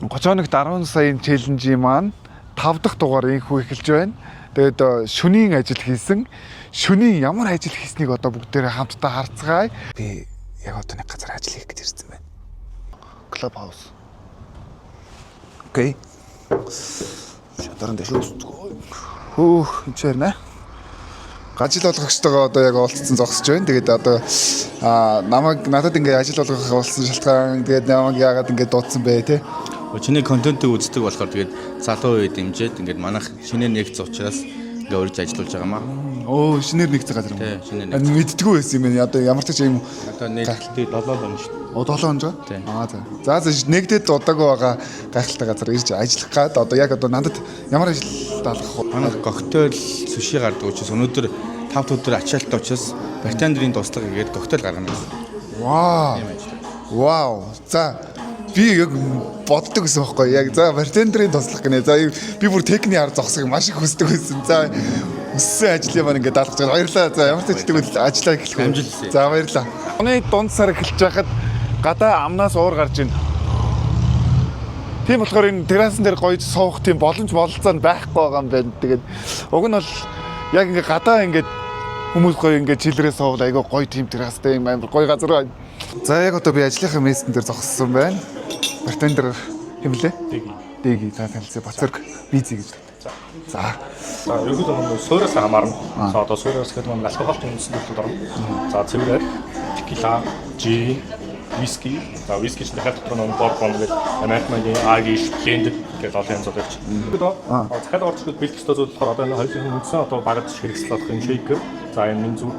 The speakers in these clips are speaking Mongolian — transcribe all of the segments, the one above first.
30 хоногт 10 саяын челленжийн маань 5 дахь дугаар инхүү эхэлж байна. Тэгээд шөнийн ажил хийсэн. Шөнийн ямар ажил хийснийг одоо бүгдээрээ хамтдаа харцгаая. Би яг одоо нэг газар ажил хийх гэж ирсэн байна. Club house. Окей. Шатаран дэш үстгөө. Хөөх энэ ажил олгогчтойгоо одоо яг уулзсан зогсож байна. Тэгээд одоо намайг надад ингээ ажил олгох болсон шалтгаан тэгээд намайг яагаад ингээ дуудсан бэ те. Чиний контентыг үздэг болохоор тэгээд залуу үе дэмжиж ингээд манайх шинээр нэгц учраас ингээ урьж ажиллаж байгаамаа. Оо шинээр нэгц газар юм. Тий, шинээр нэгц. Мэддэггүй байсан юм байна. Одоо ямар ч юм. Одоо нэгдэлтэй 7 он шүү дээ. Оо 7 он жоо? За. За нэгдэд удаагүй байгаа гайхалтай газар ирж ажиллах гад одоо яг одоо надад ямар ажил даалгах вэ? Манайх коктейл суши гардаг учраас өнөөдөр 5 өдөр ачаалттай учраас бартендерийн туслага хийгээд коктейл гаргана гэсэн. Вау. За би яг боддог гэсэн байхгүй яг за бартендерийн туслах гинэ. За би бүр техникийн ар зогсохыг маш их хүсдэг байсан. За өссөн ажлын маань ингээд даалгаж байгаа. Баярлалаа. За ямар ч ажил ажиллаа эхлэх. Амжилт. За баярлалаа. Оны дунд сар эхэлж байхад гадаа амнаас уур гарч ийн. Тийм болохоор энэ террасан дээр гоё суух тийм боломж бололцоо байхгүй байгаа юм байна. Тэгээд уг нь бол яг ингээд гадаа ингээд хүмүүс гоё ингээд чилрээ суувал айгаа гоё тийм террастай юм амар гоё газар байна. За яг одоо би ажлынхаа мессен дээр зогссон байна. Бартендер хэмлээ? Дэги. За танилцээ Бацэрг визи гэж. За. За ерөнхийдөө суураас хамаарна. За одоо суураас гэдэг нь алкогольтой үндэсний төлөвлөлд орно. За цэврээр текила, жин, виски. За виски ч дахиад дотор нэг борбон гэдэг Америкийн Irish blend гэдэг олон янз байдаг. Одоо захад орж ирэх бэлтгэл зүйл болохоор одоо энэ хоёрын үндсэн одоо багаж хэрэгсэл болох энэ шейкер. За энэ минь зүг.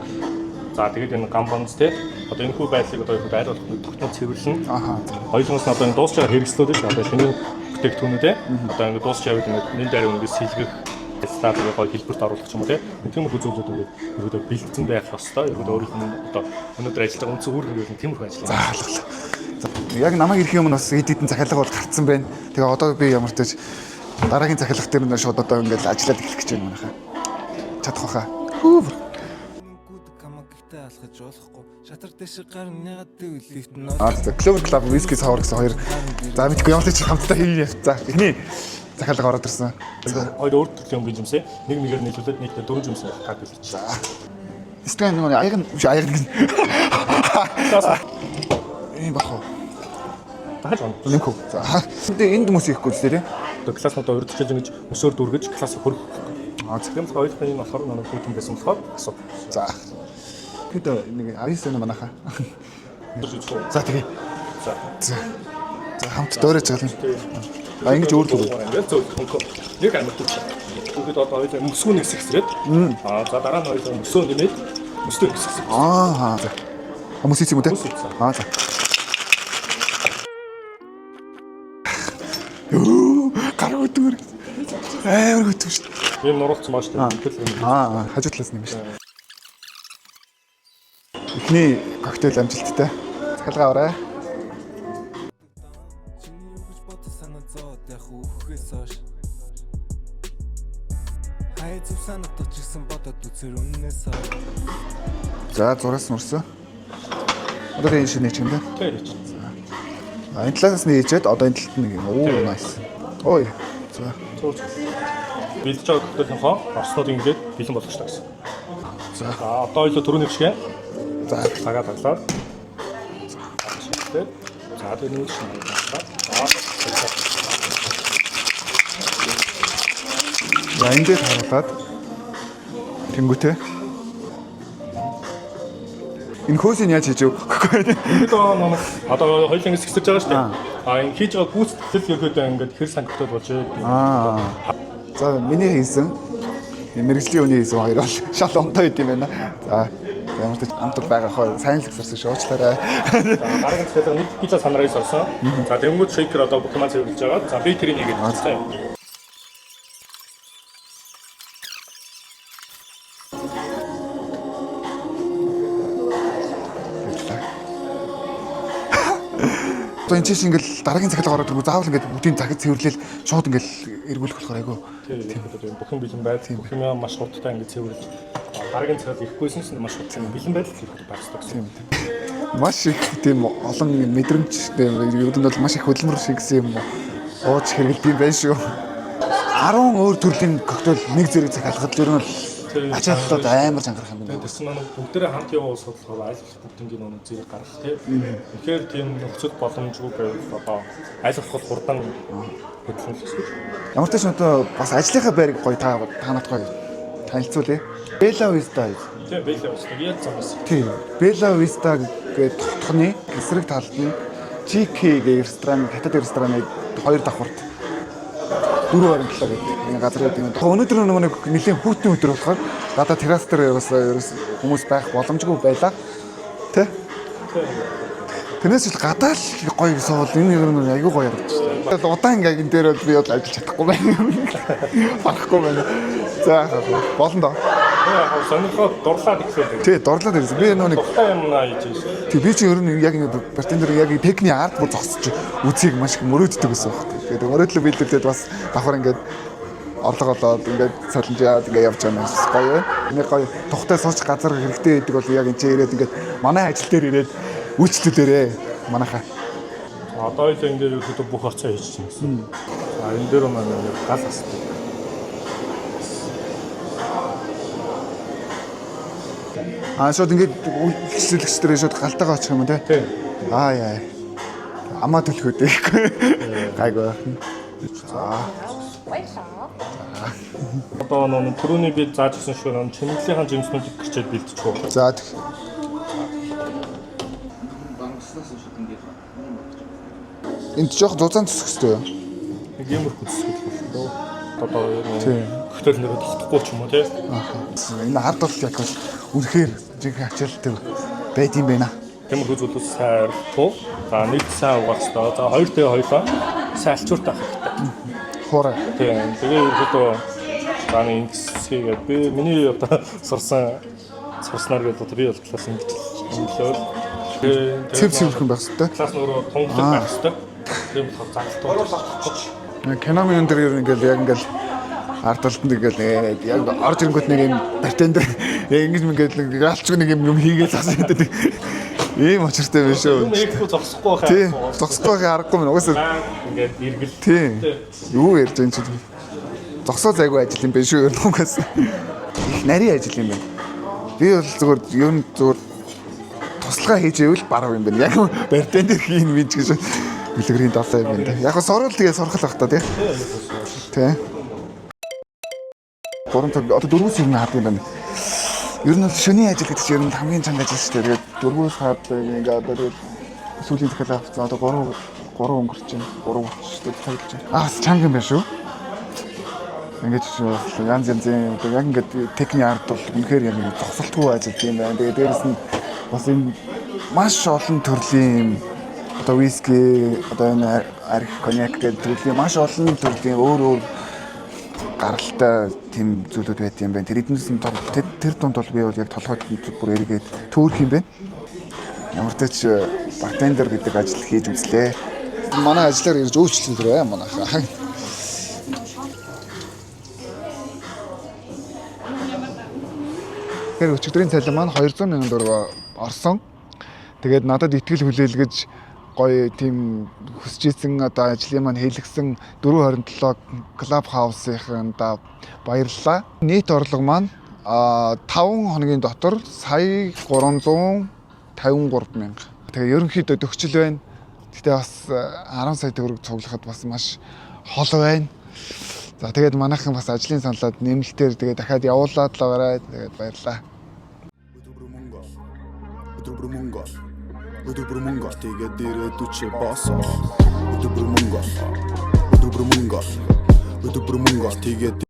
За тэгээд энэ гамбонц те одоо энэ хүү байдлыг одоо яг байр болох тогтмол цэвэрлэн. Хоёрын нь одоо энэ дуусч байгаа хэрэгслүүд шүү. Одоо шинэ бүтээгдэхүүнүүд те одоо ингэ дуусч яваад энэ дээр өнгөс сэлгэх стадыг гоё хэлбэрт оруулах юм уу те. Тиймэрхүү зүйлүүд ингээд ерөөдөө бэлтгэн байх ёстой. Ерөөдөө өөрийнх нь одоо өнөөдөр ажилладаг үндсэн үүрэг нь тиймэрхүү ажил. За алгалаа. За яг намайг ирэх юм нь бас эд эдэн захиалга бол гарцсан байна. Тэгээ одоо би ямар ч тач дараагийн захиалга дээр нь шууд одоо ингээд ажиллаад эхлэх гэж байна манайхаа. Чадах байхаа. алхаж болохгүй шатар дэш гарна ягаад гэвэл лифт нь Clover Club Whisky Sour гэсэн хоёр за мэдгүй ямар ч хамтдаа хийе. За эхний захиалга ороод ирсэн. Хоёр өөр төрлийн юм бижимсэ нэг нэгээр нийлүүлээд нэгдээ 4 жимсээ таг хэлчих. За. Стэн нэг аяг гэн. Энэ бахо. Тахаж гоо. Нэмхүү. За. Энд хүмүүс ихгүй л дээ. Одоо класснуудаа урьдчилж ингэж өсөөр дүргэж класс хөрөх. Тэгэхээр хоёулаа энэ болохоор нэг хүүтэн байсан болохоор асуу. За. Хэд нэг ависан манайхаа. За тэгээ. За хамт дөөрэж гална. Ингэж өөр л үү. Ингээд зөв. Нэг амьд төч. Бүгд одоо хоёул мөсгөө нэг хэсгсрээд. За дараа нь хоёул мөсөө нэмээд мөстөө хэсгсэн. За. Хүмүүс ийц юм үү те? За. Гараа өдөр. Амар хөтөв шүү. Энэ нуруулсан маш тийм. Хажуу талаас нь юм шүү. Эхний коктейл амжилттай. Захиалга аваарай. За зураас нурсан. Одоо энэ шинэ ч юм да. Энэ талаас нь ээжээд одоо энэ талд нэг юм. Оо nice. Ой. За. Бэлдэж байгаа коктейлийнхоо орснууд ингээд бэлэн болгож та гэсэн. За одоо илүү түрүүний шиг. За цагаа таглаад. За тэр нэг шинэ таглаад. За ингээд харуулад тэнгуүтэй. Энэ хөөсийг яаж хийж вэ? Одоо хоёулаа ингэ сэгсэж байгаа шүү дээ. Энэ хийж байгаа гүйцэтгэл ерөөдөө ингээд хэр сангахтай болж байгаа. За миний хийсэн мэрэгжлийн үний хийсэн хоёр бол шал онтой байд юм байна. За ямар ч амтд байгаа хоо сайн л гисэрсэн шуучлаарай. За дараагийн цэцэг нэг пицца санарыг сорсон. За тэнгууд шейкер одоо бухимаа цэвэрлж байгаа. За би тэрийг нэгээд хэлсэн. Одоо энэ чинь ингээл дараагийн захиалга ороод ирвэл заавал ингээд бүгдийн захид цэвэрлэл шууд ингээл эргүүлэх болохоор айгу. Тийм бүхэн бэлэн байдал бүх юм маш хурдтай ингээд цэвэрлж дараагийн цагт ирэхгүйсэн чинь маш хурдтай бэлэн байдал хийх байхгүй юм. Маш их тийм олон мэдрэмж ер нь бол маш их хөдөлмөр шигсэн юм ууж хэрэгэлдэг юм байна шүү. 10 өөр төрлийн коктейл нэг зэрэг захиалгад ер нь бол ачааллууд амар чангарах юм байна. Тэс маань бүгдээрээ хамт явуулж болохоор аль болох бүгднийг нэг зэрэг гаргах тийм. Тэгэхээр тийм нөхцөл боломжгүй байвал одоо аль болох хурдан хөдөлгөөн хийх. Ямар ч ч одоо бас ажлынхаа байрыг гоё та надад гоё танилцуулъя. Bella Vista. Тийм Bella Vista яаж замаас. Тийм. Bella Vista гэдэг тогтхны эсрэг талд нь GK гэх ресторан, хятад рестораныг хоёр давхарт 4.7 гэдэг энэ газар гэдэг юм. Өнөөдөр нэг нэлийн хүүтэн өдөр болохоор гадаа террас дээр ерөөс хүмүүс байх боломжгүй байлаа. Тэ? Тэрнээс л гадаа л гоё суул энэ ер нь аягүй гоё ярагдаж байна. Удаан ингээ энэ дээр би бол ажиллаж чадахгүй байна. Барахгүй байна. За болно доо. Яг сонирхоод дурлаад ихлээ. Тий, дурлаад ирсэн. Би нэг дуртай юм хийж байсан. Тий, би ч ер нь яг нэг бартендер яг техникийн арт бүр зогсож үзийг маш их мөрөөддөг гэсэн байна. Тэгээд мөрөөдлөө биелүүлээд бас давхар ингээд орлого олоод ингээд солонжаад ингээд явж байгаа юм гоё байна. Нэг гоё тухтай сууч газар хэрэгтэй гэдэг бол яг энэ ч ирээд ингээд манай ажил дээр ирээд үйлчлүүлээрээ манайхаа. Одоо л энэ дээр ерөөхдөө бүх орцоо хийж чинь. За энэ дээр маань гал асдаг. Шууд ингээд үйлчлүүлэгч дээр шууд галтайгаа очих юм те. Яа. Амаа төлөхөө дэхгүй. Гайгүй. За. Одоо нэг түрүүний бид зааж гисэн шүү нэг чимэглэлийн жимснүүдийг гэрчээд бэлдчих уу. За. Энд жоох зузаан зүсэх хэрэгтэй юу? Нэг юмр хүчсгэл болов. Одоо хөтөл нэрээ тогтохгүй ч юм уу тий. Энэ ард бол яг бол үнэхээр жинхэнэ ачаалттай байд юм байна. Тиймэрхүү зүйлс сайн арилгах. За нэг сайн угаах хэрэгтэй. За 2-2-оо сайн алчууртай авах хэрэгтэй. Хуурай. Тийм. Тэгээ ерөөдөө зааны ингэсгээд би миний одоо сурснаар гэдэг би бол класс ингэж өнгөлөөр. Цэв цэвэрхэн байх хэрэгтэй. Класс нөрөө тунгадаг байх хэрэгтэй. Тийм болохоор залтууд. Киноны энэ дэр ингээл яг ингээл арт талтанд ингээл яг орж ирэнгүүт нэг юм бартендер ингэж ингээл галч нэг юм хийгээд засан гэдэг. Ийм очиртай биш үү? Нэггүй зогсохгүй байх. Тийм. Зогсохгүй байх аргагүй мэн. Угаасаа ингээд эргэл. Тийм. Юу ярьж байгаа юм чи? Зогсоо зайгүй ажил юм биш үү? Угаасаа. Их нарийн ажил юм байна. Би бол зүгээр ер нь зүгээр туслага хийж ивэл барав юм байна. Яг бартендер хийн минь гэж бэлгэрийн далаа юм байна. Яг сорол тэгээ сурхал байх та тий. Тий. Гурван цаг одоо 4-өөс юм хаад юм байна. Ер нь шөнийн ажил гэдэг чинь ер нь хамгийн чанга ажил шүү дээ. Тэгээд 4-өөс хаад ингээ одоо сүүлийн захиалга авсан. Одоо 3 өнгөрч байна. 3 өчтөд цаглаж байна. Чанга юм байна шүү. Ингээд янз янзын яг ингээд техникийн ард бол үнэхээр яг зогсолтгүй ажиллаж юм байна. Тэгээд дээрэс нь бас энэ маш олон төрлийн одоо виски, одоо энэ арх, коньяк гэдэг төрлийн маш олон төрлийн өөр гаралтай тийм зүйлүүд байт юм байна. Тэр эднээс нь тэр дунд бол би бол яг толгойд бүр эргээд төөрөх юм байна. Ямар ч тач бартендер гэдэг ажил хийж үзлээ. Манай ажлаар ирж өөрчлөлтөө манайхаа. Тэр өчигдрийн цалин маань 200,000 төгрөг орсон. Тэгээд надад итгэл хүлээлгэж гоё тийм хүсэжсэн одоо ажлын маань хийлгсэн 427 клуб хаусынхаа баярлалаа. Нийт орлого маань 5 хоногийн дотор сая 353 мянга. Тэгээ ерөнхийдөө төгсчл байна. Гэтэ бас 10 сая төгрөг цуглахад бас маш хол байна. За тэгээд манайхан бас ажлын саналаад нэмэлтээр тэгээд дахиад явуулаад л байгаарай. Тэгээд баярлалаа. Өдөр мөнгө тэгээд ирээд үчи босоо. Өдөр мөнгө тэгээд